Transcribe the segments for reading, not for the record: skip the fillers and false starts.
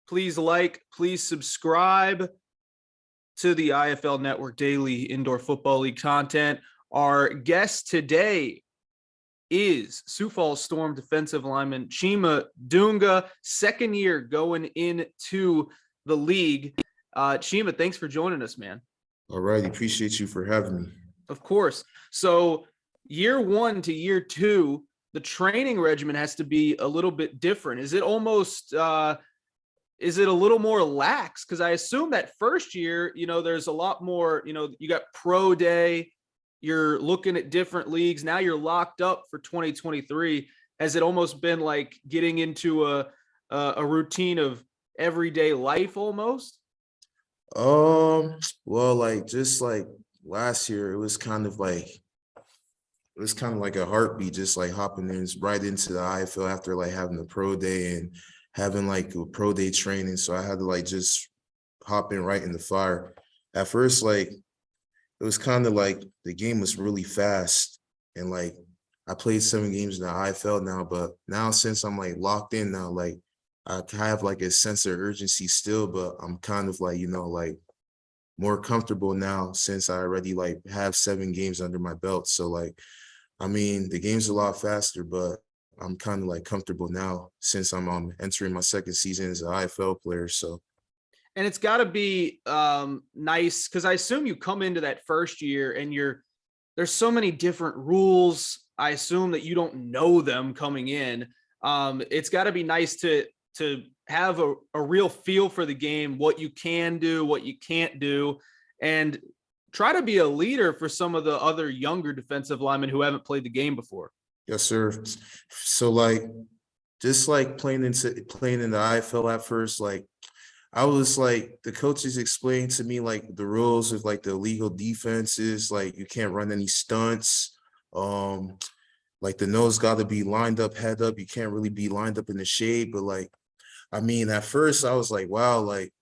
Please like, please subscribe to the IFL Network Daily Indoor Football League content. Our guest today is Sioux Falls Storm defensive lineman Chima Dunga, second year going into the league. Chima, thanks for joining us, man. All right. Appreciate you for having me. Of course. So year one to year two, the training regimen has to be a little bit different. Is it almost, is it a little more lax? Because I assume that first year, there's a lot more, you got pro day, you're looking at different leagues. Now you're locked up for 2023. Has it almost been like getting into a routine of everyday life almost? Well, just like last year, it was kind of like a heartbeat, just like hopping in right into the IFL after like having the pro day and having like a pro day training. So I had to like just hop in right in the fire. At first, like it was kind of like the game was really fast, and like I played 7 games in the IFL now, but now since I'm like locked in now, like I have like a sense of urgency still, but I'm kind of like, like more comfortable now since I already like have 7 games under my belt. So like, I mean, the game's a lot faster, but I'm kind of like comfortable now since I'm entering my second season as an IFL player. So. And it's got to be nice because I assume you come into that first year and there's so many different rules. I assume that you don't know them coming in. It's got to be nice to have a real feel for the game, what you can do, what you can't do, and try to be a leader for some of the other younger defensive linemen who haven't played the game before. Yes, sir. So like, just like playing in the IFL at first, like I was like, the coaches explained to me like the rules of like the illegal defenses, like you can't run any stunts. Like the nose got to be lined up, head up. You can't really be lined up in the shade. But like, I mean, at first I was like, wow, like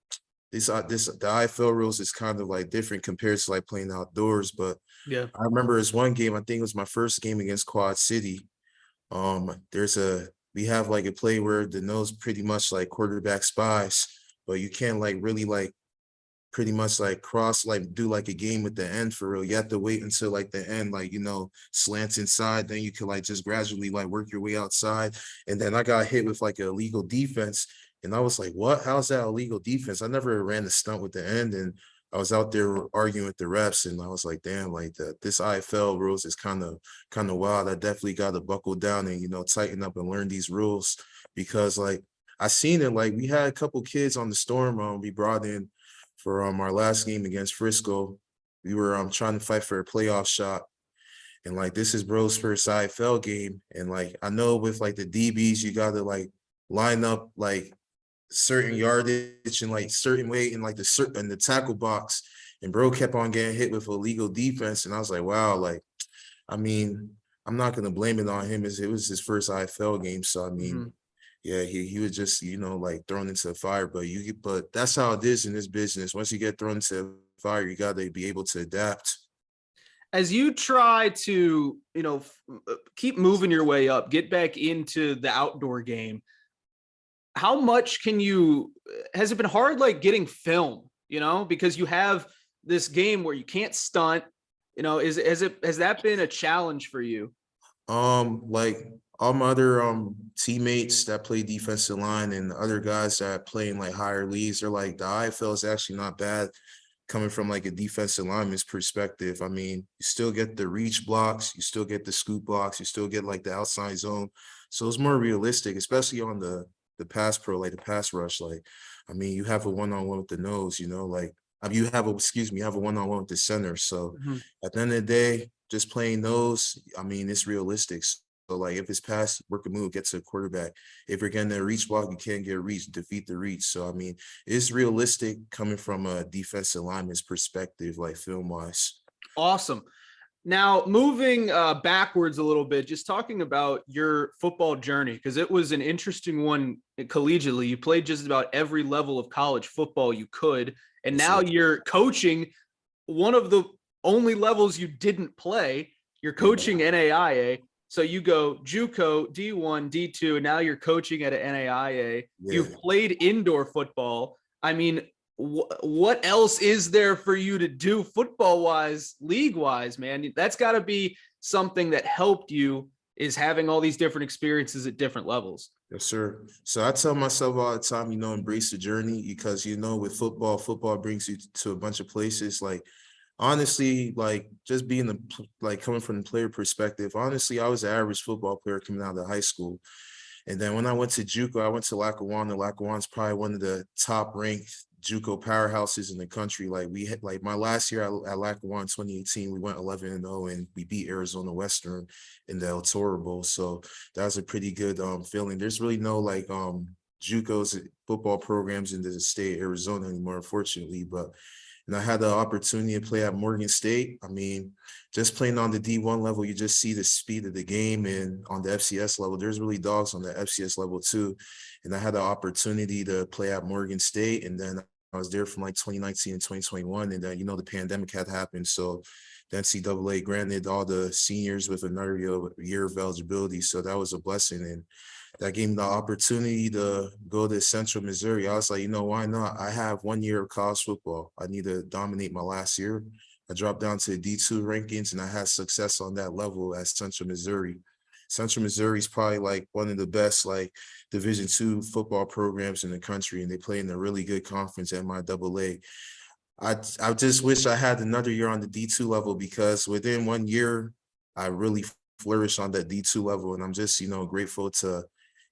the IFL rules is kind of like different compared to like playing outdoors. But yeah, I remember this one game, I think it was my first game against Quad City. We have like a play where the nose pretty much like quarterback spies, but you can't like really like pretty much like cross, like do like a game with the end for real. You have to wait until like the end, like, slants inside. Then you can like just gradually like work your way outside. And then I got hit with like a illegal defense. And I was like, what? How's that illegal defense? I never ran the stunt with the end. And I was out there arguing with the refs. And I was like, damn, like this IFL rules is kind of wild. I definitely got to buckle down and, tighten up and learn these rules because like, I seen it, like we had a couple kids on the Storm we brought in for our last game against Frisco. We were trying to fight for a playoff shot. And like this is bro's first IFL game. And like I know with like the DBs, you gotta like line up like certain yardage and like certain weight in like the tackle box. And bro kept on getting hit with illegal defense. And I was like, wow, like I mean, I'm not gonna blame it on him as it was his first IFL game. So I mean, yeah, he was just, like thrown into the fire, but that's how it is in this business. Once you get thrown into the fire, you got to be able to adapt. As you try to, keep moving your way up, get back into the outdoor game, how much has it been hard, like getting film, because you have this game where you can't stunt, has that been a challenge for you? Like all my other teammates that play defensive line and other guys that play in like higher leagues, they're like the IFL is actually not bad coming from like a defensive lineman's perspective. I mean, you still get the reach blocks, you still get the scoop blocks, you still get like the outside zone. So it's more realistic, especially on the pass pro, like the pass rush. Like, I mean, you have a one-on-one with the nose, like you have a one-on-one with the center. So at the end of the day, just playing those, I mean, it's realistic. So like if it's pass, work a move, get to a quarterback. If you're getting a reach block, you can't get a reach, defeat the reach. So I mean, it's realistic coming from a defensive lineman's perspective, like film wise. Awesome. Now, moving backwards a little bit, just talking about your football journey, because it was an interesting one collegiately. You played just about every level of college football you could, and now you're coaching one of the only levels you didn't play. You're coaching NAIA. So you go JUCO, D1, D2, and now you're coaching at an NAIA. Yeah. You've played indoor football. I mean, what else is there for you to do football wise, league wise, man? That's got to be something that helped you, is having all these different experiences at different levels. Yes, sir. So I tell myself all the time, embrace the journey, because, with football brings you to a bunch of places. Like, honestly, like, just being coming from the player perspective, honestly, I was an average football player coming out of high school. And then when I went to JUCO, I went to Lackawanna. Lackawanna's probably one of the top ranked JUCO powerhouses in the country. Like, we had, like, my last year at Lackawanna 2018, we went 11-0 and we beat Arizona Western in the El Toro Bowl. So that was a pretty good feeling. There's really no JUCO's football programs in the state of Arizona anymore, unfortunately. But I had the opportunity to play at Morgan State. I mean, just playing on the D1 level, you just see the speed of the game, and on the FCS level, there's really dogs on the FCS level too. And I had the opportunity to play at Morgan State, and then I was there from 2019 and 2021, and then the pandemic had happened, so the NCAA granted all the seniors with another year of eligibility, so that was a blessing. And that gave me the opportunity to go to Central Missouri. I was like, why not? I have 1 year of college football. I need to dominate my last year. I dropped down to D2 rankings, and I had success on that level at Central Missouri. Central Missouri is probably one of the best Division II football programs in the country, and they play in a really good conference, MIAA. I just wish I had another year on the D2 level, because within 1 year, I really flourished on that D2 level, and I'm just grateful to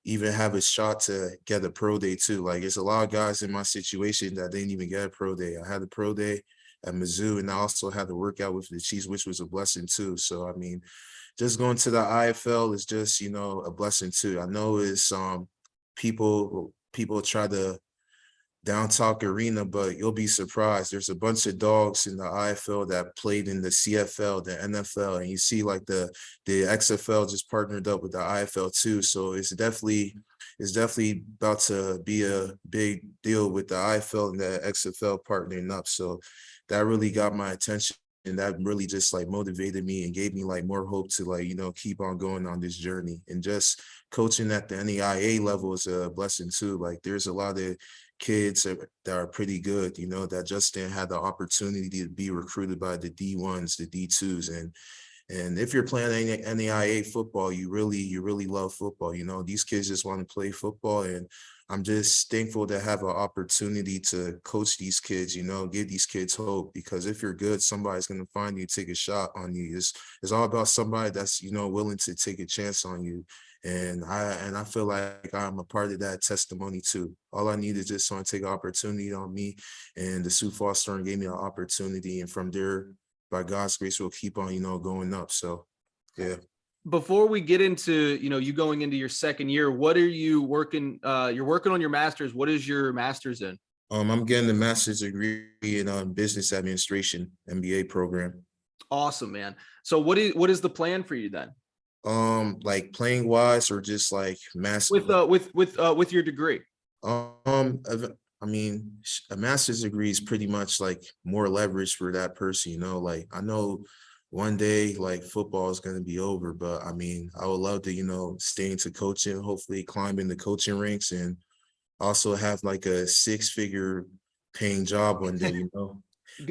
even have a shot to get a pro day too. Like, there's a lot of guys in my situation that didn't even get a pro day. I had a pro day at Mizzou, and I also had to work out with the Chiefs, which was a blessing too. So, I mean, just going to the IFL is just, a blessing too. I know it's people try to down talk arena, but you'll be surprised. There's a bunch of dogs in the IFL that played in the CFL, the NFL, and you see the XFL just partnered up with the IFL too. So it's definitely about to be a big deal with the IFL and the XFL partnering up. So that really got my attention, and that really just motivated me and gave me more hope to keep on going on this journey. And just coaching at the NAIA level is a blessing too. There's a lot of kids that are pretty good, that just didn't have the opportunity to be recruited by the D1s, the D2s. And if you're playing NAIA football, you really love football. These kids just want to play football. And I'm just thankful to have an opportunity to coach these kids, give these kids hope, because if you're good, somebody's going to find you, take a shot on you. It's all about somebody that's, willing to take a chance on you. And I feel like I'm a part of that testimony too. All I need is just someone to take an opportunity on me, and the Sioux Falls Storm gave me an opportunity. And from there, by God's grace, we'll keep on, going up. So, yeah. Before we get into, you going into your second year, what are you working? You're working on your master's. What is your master's in? I'm getting a master's degree in business administration, MBA program. Awesome, man. So what is the plan for you then? Playing wise, or just master with your degree? I mean, a master's degree is pretty much more leverage for that person, I know one day football is going to be over, but I mean, I would love to, stay into coaching, hopefully climb in the coaching ranks, and also have a 6-figure paying job one day,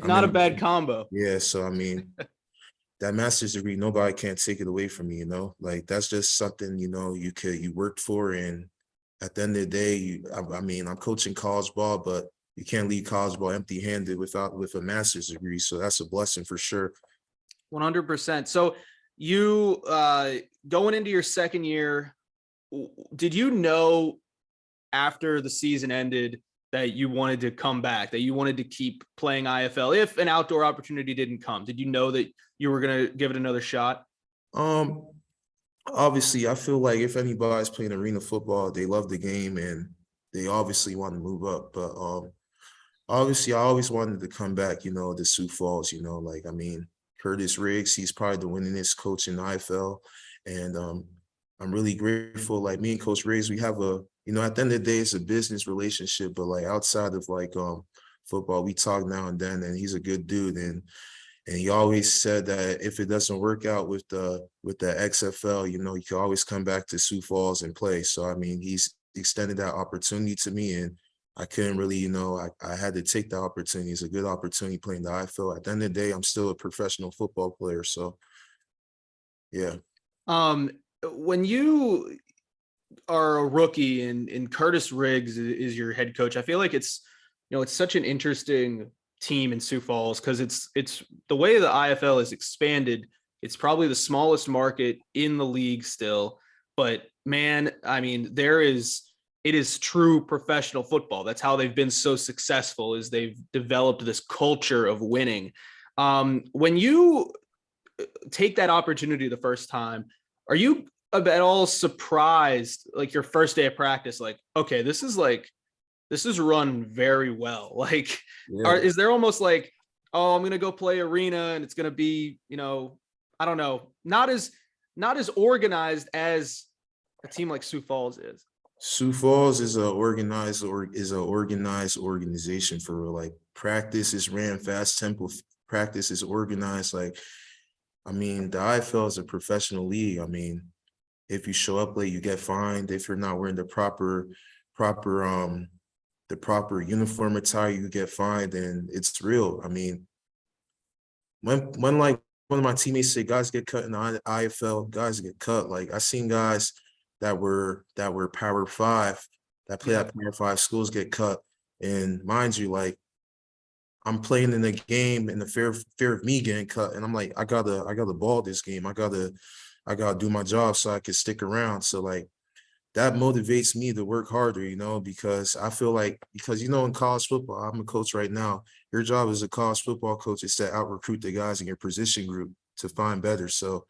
Not a bad combo. Yeah. So, I mean, that master's degree, nobody can't take it away from you, that's just something, you worked for. And at the end of the day, I'm coaching college ball, but you can't leave college ball empty-handed with a master's degree. So that's a blessing for sure. 100%. So you going into your second year, did you know after the season ended that you wanted to come back, that you wanted to keep playing IFL if an outdoor opportunity didn't come? Did you know that you were going to give it another shot? Obviously, I feel like if anybody's playing arena football, they love the game and they obviously want to move up. But obviously, I always wanted to come back, to Sioux Falls, I mean, Curtis Riggs, he's probably the winningest coach in the IFL. And I'm really grateful. Me and Coach Riggs, we have at the end of the day, it's a business relationship, but outside of football, we talk now and then, and he's a good dude. And And he always said that if it doesn't work out with the XFL, you know, you can always come back to Sioux Falls and play. So I mean, he's extended that opportunity to me, and I couldn't really, you know, I had to take the opportunity. It's a good opportunity playing the IFL. At the end of the day, I'm still a professional football player. So yeah. When you are a rookie and Curtis Riggs is your head coach, I feel like it's, you know, it's such an interesting team in Sioux Falls because it's the way the IFL is expanded. It's probably the smallest market in the league still, but man, I mean, it is true professional football. That's how they've been so successful, is they've developed this culture of winning. When you take that opportunity the first time, are you at all surprised, like your first day of practice, like, okay, this is run very well. Like, Yeah. is there almost like, oh, I'm gonna go play arena and it's gonna be, you know, I don't know, not as organized as a team like Sioux Falls is. Sioux Falls is a organized organization for real. Like practice is ran fast tempo. Practice is organized. Like, I mean, the IFL is a professional league. I mean, if you show up late, you get fined. If you're not wearing the proper uniform attire, you get fined, and it's real. I mean, when like one of my teammates say guys get cut in the IFL, guys get cut. Like I seen guys that were Power 5 that play at Power 5 schools get cut. And mind you, like I'm playing in the game and the fear of me getting cut. And I'm like, I gotta ball this game. I gotta do my job so I can stick around. So like that motivates me to work harder, you know, because I feel like, because, you know, in college football, I'm a coach right now. Your job as a college football coach is to out recruit the guys in your position group to find better. So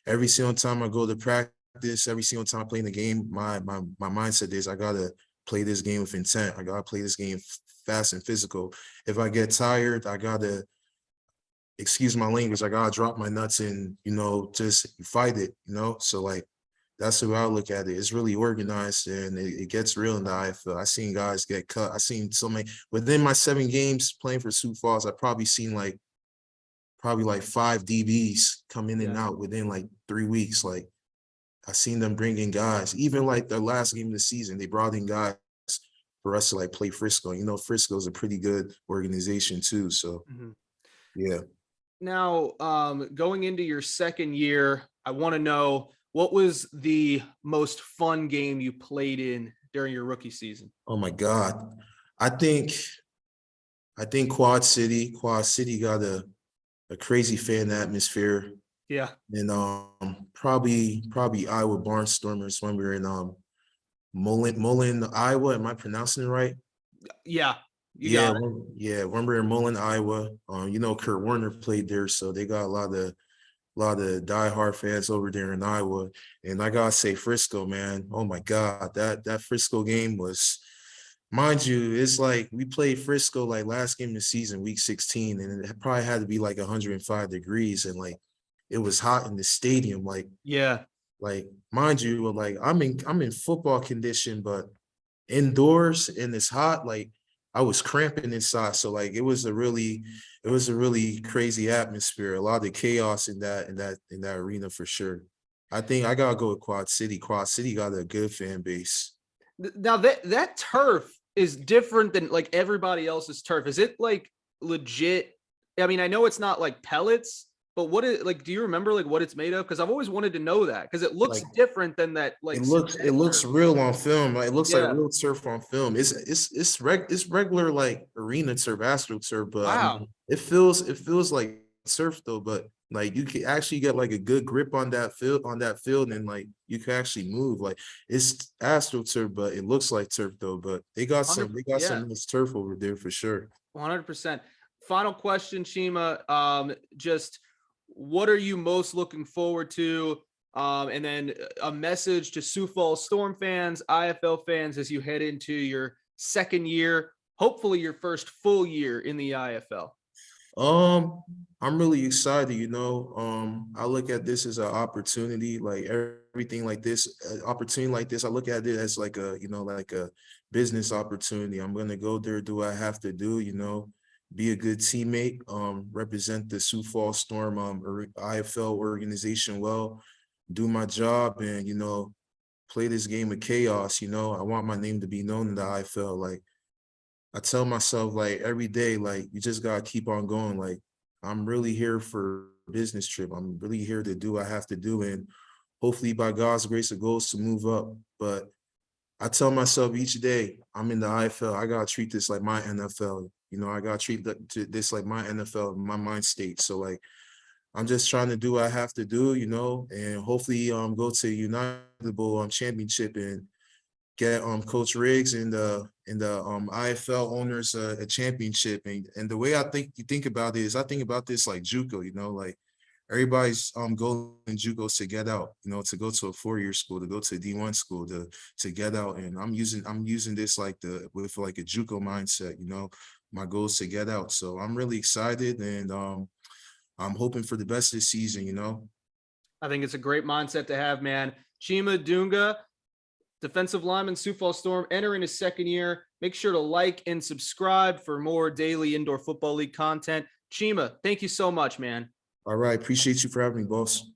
every single time I go to practice, every single time I play in the game, my mindset is I gotta play this game with intent. I gotta play this game fast and physical. If I get tired, I gotta, excuse my language, I gotta drop my nuts and, you know, just fight it, you know? So like, that's the way I look at it. It's really organized and it gets real in the IFL. I seen guys get cut. I seen so many, within my 7 games playing for Sioux Falls, I probably seen like 5 DBs come in and out within like 3 weeks. Like I seen them bring in guys, even like their last game of the season, they brought in guys for us to like play Frisco. You know, Frisco is a pretty good organization too. So yeah. Now, going into your second year, I want to know, what was the most fun game you played in during your rookie season? Oh my God. I think Quad City got a crazy fan atmosphere. Yeah. And probably Iowa Barnstormers when we were in Mullen, Iowa. Am I pronouncing it right? Yeah. You got it. Yeah, when we were in Mullen, Iowa. You know, Kurt Warner played there, so they got a lot of diehard fans over there in Iowa. And I gotta say, Frisco, man, oh my God, that Frisco game was, mind you, it's like we played Frisco like last game of the season, week 16, and it probably had to be like 105 degrees, and like it was hot in the stadium. Like mind you, like I'm in football condition, but indoors and it's hot, like I was cramping inside. So like it was a really crazy atmosphere, a lot of chaos in that arena for sure. I think I gotta go with Quad City. Quad City got a good fan base. Now that turf is different than like everybody else's turf. Is it like legit? I mean, I know it's not like pellets, but what is, like, do you remember like what it's made of? Because I've always wanted to know that, because it looks Like, different than that. Like it looks real on film. Like, it looks like Yeah. real turf on film. It's regular like arena turf, astro turf, but I Wow. mean, it feels like turf though. But like you can actually get like a good grip on that field, and like you can actually move. Like it's astro turf, but it looks like turf though. But they got some nice turf over there for sure. 100%. Final question, Chima. Just what are you most looking forward to? And then a message to Sioux Falls Storm fans, IFL fans, as you head into your second year, hopefully your first full year in the IFL. I'm really excited, you know. I look at this as an opportunity, like everything like this, opportunity like this. I look at it as like a, you know, like a business opportunity. I'm gonna go there, do what I have to do, you know, be a good teammate, represent the Sioux Falls Storm IFL organization well, do my job, and play this game of chaos. I want my name to be known in the IFL. Like, I tell myself, like, every day, like, you just gotta keep on going. Like, I'm really here for a business trip. I'm really here to do what I have to do, and hopefully by God's grace, the goal is to move up. But I tell myself each day, I'm in the IFL. I gotta treat this like my NFL. I gotta treat this like my NFL, my mind state. So, like, I'm just trying to do what I have to do, and hopefully go to United Bowl championship and get Coach Riggs and the IFL owners a championship. And the way you think about it is, I think about this like JUCO, like everybody's going in JUCO to get out, to go to a 4-year school, to go to a D1 school, to get out. And I'm using this with a JUCO mindset. My goal is to get out. So I'm really excited, and I'm hoping for the best this season. I think it's a great mindset to have, man. Chima Dunga, defensive lineman, Sioux Falls Storm, entering his second year. Make sure to like and subscribe for more daily Indoor Football League content. Chima, thank you so much, man. All right. Appreciate you for having me, boss.